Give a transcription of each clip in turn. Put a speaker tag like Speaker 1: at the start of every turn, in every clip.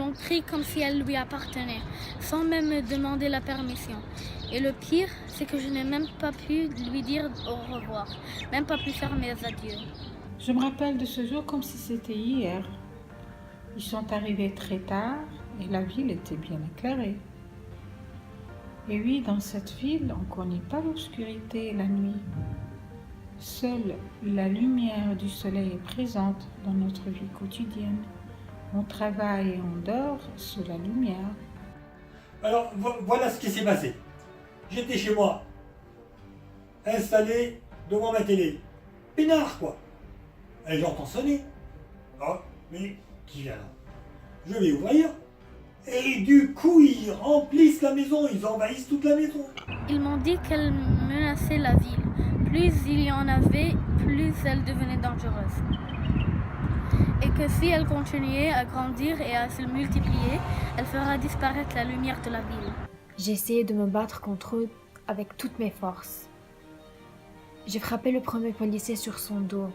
Speaker 1: l'ont pris comme si elle lui appartenait, sans même me demander la permission. Et le pire, c'est que je n'ai même pas pu lui dire au revoir, même pas pu faire mes adieux.
Speaker 2: Je me rappelle de ce jour comme si c'était hier. Ils sont arrivés très tard et la ville était bien éclairée. Et oui, dans cette ville, on ne connaît pas l'obscurité et la nuit. Seule la lumière du soleil est présente dans notre vie quotidienne. On travaille et on dort sous la lumière.
Speaker 3: Alors voilà ce qui s'est passé. J'étais chez moi, installé devant ma télé. Peinard quoi. Et j'entends sonner. Ah, mais qui vient là? Je vais ouvrir. Et du coup, ils remplissent la maison, ils envahissent toute la maison.
Speaker 1: Ils m'ont dit qu'elle menaçait la ville. Plus il y en avait, plus elle devenait dangereuse. Et que si elle continuait à grandir et à se multiplier, elle fera disparaître la lumière de la ville.
Speaker 4: J'ai essayé de me battre contre eux avec toutes mes forces. J'ai frappé le premier policier sur son dos.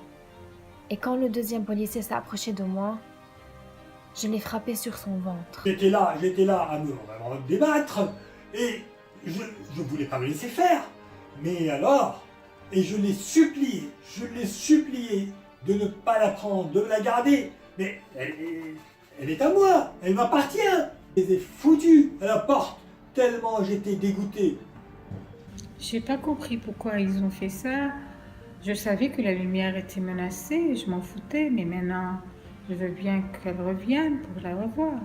Speaker 4: Et quand le deuxième policier s'est approché de moi, je l'ai frappé sur son ventre.
Speaker 3: J'étais là à me vraiment débattre. Et je ne voulais pas me laisser faire. Mais alors, et je l'ai supplié de ne pas la prendre, de me la garder. Mais elle est à moi, elle m'appartient. Je les ai foutus à la porte, tellement j'étais dégoûté.
Speaker 2: J'ai pas compris pourquoi ils ont fait ça. Je savais que la lumière était menacée, je m'en foutais, mais maintenant, je veux bien qu'elle revienne pour la revoir.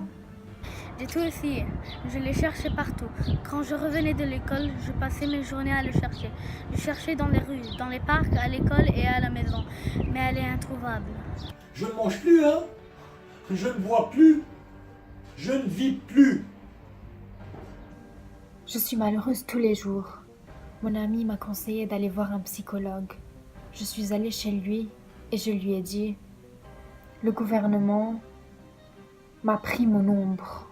Speaker 1: J'ai tout essayé. Je l'ai cherché partout. Quand je revenais de l'école, je passais mes journées à le chercher. Je cherchais dans les rues, dans les parcs, à l'école et à la maison. Mais elle est introuvable.
Speaker 3: Je ne mange plus, hein. Je ne bois plus. Je ne vis plus.
Speaker 4: Je suis malheureuse tous les jours. Mon ami m'a conseillé d'aller voir un psychologue. Je suis allée chez lui et je lui ai dit « Le gouvernement m'a pris mon ombre.